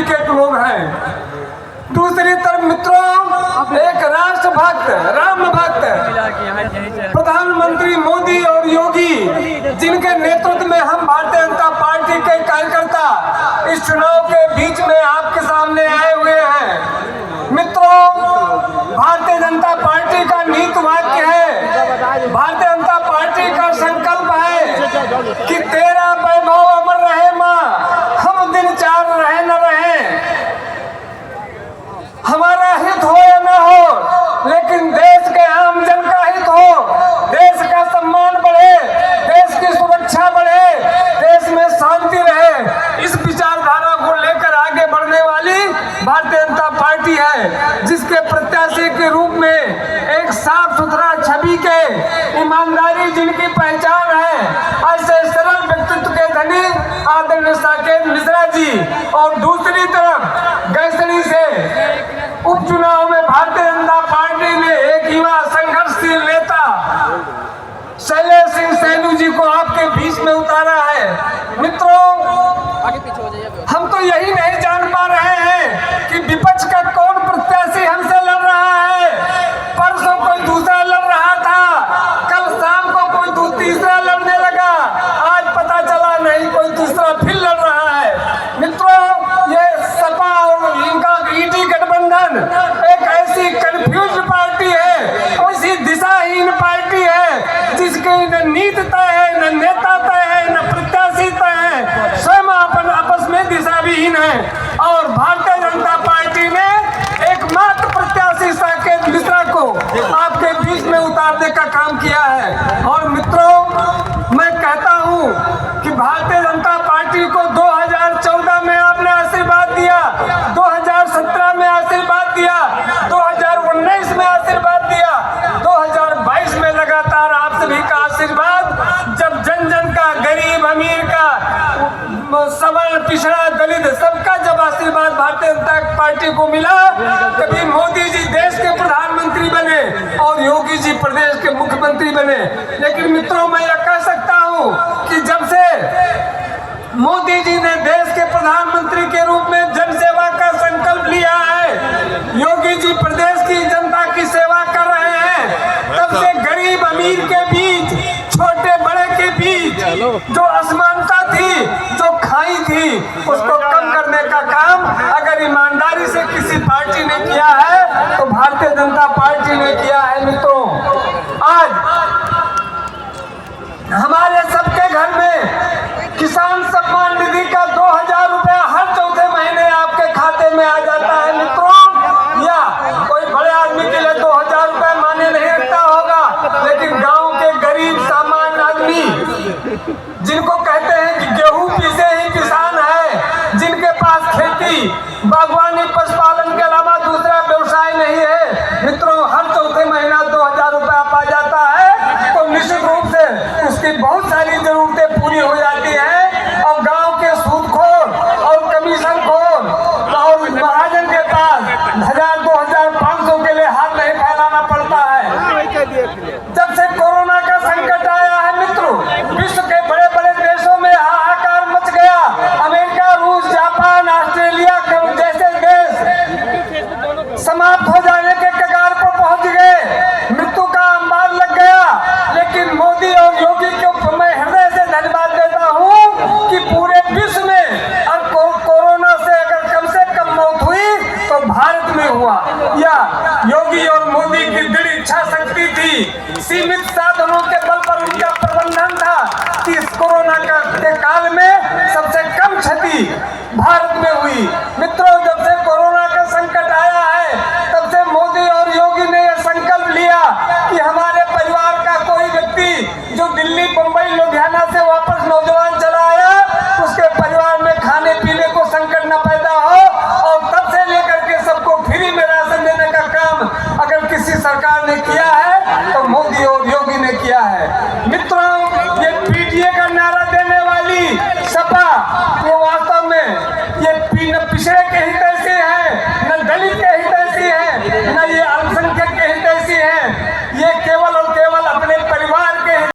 Party के लोग हैं। दूसरी तरफ मित्रों, एक राष्ट्रभक्त, राम भक्त प्रधानमंत्री मोदी और योगी, जिनके नेतृत्व में हम भारतीय जनता पार्टी के कार्यकर्ता इस चुनाव के बीच में आपके सामने आए हुए हैं। मित्रों, भारतीय जनता पार्टी का नीति वाक्य है, भारतीय जनता पार्टी का संकल्प है कि तेरा वैभव अमर रहे माँ, हम दिन चार रहे न रहे। हमारा हित हो या न हो, लेकिन देश के आम जन का हित हो, देश का सम्मान बढ़े, देश की सुरक्षा बढ़े, देश में शांति रहे। इस विचारधारा को लेकर आगे बढ़ने वाली भारतीय जनता पार्टी है, जिसके प्रत्याशी के रूप में एक साफ सुथरा छवि के, ईमानदारी जिनकी पहचान है, ऐसे सरल व्यक्तित्व के धनी आदरणीय साकेत मिश्रा जी, और दूसरी तरफ गैसड़ी से उपचुनाव में भारतीय जनता पार्टी ने एक युवा संघर्षशील नेता शैलेश सिंह सैनू जी को आपके बीच में उतारा है। मित्रों, हम तो यही नहीं जान पा रहे हैं कि विपक्ष का कौन प्रत्याशी हमसे लड़ रहा है। परसों कोई दूसरा लड़ रहा था, कल शाम को कोई तीसरा लड़ने लगा, आज पता चला नहीं कोई तीसरा फिर लड़ रहा है। मित्रों, ये सपा और इनका ईडी गठबंधन एक ऐसी कंफ्यूज पार्टी है, ऐसी दिशाहीन पार्टी है, जिसकी न नीति तय है, न नेता तय है, न प्रत्याशी तय है, स्वयं अपन आपस में दिशाविहीन है। और भारतीय जनता पार्टी ने एकमात्र प्रत्याशी साकेत मिश्रा को आपके बीच में उतारने का काम किया है। और मित्रों, मैं कहता हूं कि भारतीय जनता पार्टी को 2014 में आपने आशीर्वाद दिया, 2017 में आशीर्वाद दिया, 2019 में आशीर्वाद दिया, 2022 में लगातार आप सभी का आशीर्वाद, जब जन जन का, गरीब अमीर का, सवर्ण पिछड़ा दलित सबका जब आशीर्वाद भारतीय जनता पार्टी को मिला, तभी मोदी जी देश के प्रधानमंत्री बने और योगी जी प्रदेश के मुख्यमंत्री बने। लेकिन मित्रों, मैं यह कह सकता हूं कि जब से मोदी जी ने देश के प्रधानमंत्री के रूप में जन सेवा का संकल्प लिया है, योगी जी प्रदेश की जनता की सेवा कर रहे हैं, तब से गरीब अमीर के बीच, छोटे बड़े के बीच जो असमानता थी, जो खाई थी, उसको कम करने का काम अगर ईमानदारी से किसी पार्टी ने किया है तो भारतीय जनता पार्टी ने किया है। मित्रों, आज हमारे सबके घर में किसान सम्मान निधि का 2000 रुपया हर चौथे महीने आपके खाते में आ जाता है। मित्रों, या कोई बड़े आदमी के लिए 2000 रुपये माने नहीं रखता होगा, लेकिन गांव के गरीब सामान्य आदमी, जिनको कहते हैं कि गेहूं पीसे ही किसान है, जिनके पास खेती, बागवानी, पशुपालन के अलावा दूसरा व्यवसाय नहीं है, मित्रों, हर चौथे महीना 2000 रुपया पा जाता है, तो निश्चित रूप से उसकी बहुत सारी जरूरतें पूरी हो जाती हैं। और गांव के सूदखोर और कमीशन खोर और महाजन के पास 1000-2500 के लिए हाथ नहीं फैलाना पड़ता है। जब से कोरोना का संकट आया है मित्रों, विश्व के बड़े बड़े देशों में हाहाकार मच गया। अमेरिका, रूस, जापान, ऑस्ट्रेलिया जैसे देश समाप्त हो जाने के कगार पर पहुंच गए, मृत्यु का अंबार लग गया। लेकिन मोदी और योगी को मैं हृदय से धन्यवाद देता हूं कि पूरे विश्व में और कोरोना से अगर कम से कम मौत हुई तो भारत में हुआ। या योगी और मोदी की दृढ़ इच्छा शक्ति थी, सीमित साधनों के बल पर उनका प्रबंधन था कि इस कोरोना के काल में सबसे कम क्षति भारत में हुई। मित्रों, जब से कोरोना का संकट आया है, तब से मोदी और योगी ने यह संकल्प लिया कि हमारे परिवार का कोई व्यक्ति जो दिल्ली, मुंबई, लुधियाना से वापस नौजवान चला आया, उसके परिवार में खाने पीने को संकट न पैदा हो। और तब से लेकर के सबको फ्री में राशन देने का काम अगर किसी सरकार ने किया है तो मोदी और योगी ने किया है। मित्रों, ये पीटीए का नारा देने वाली सपा, वो वास्तव में ये पिछड़े के ही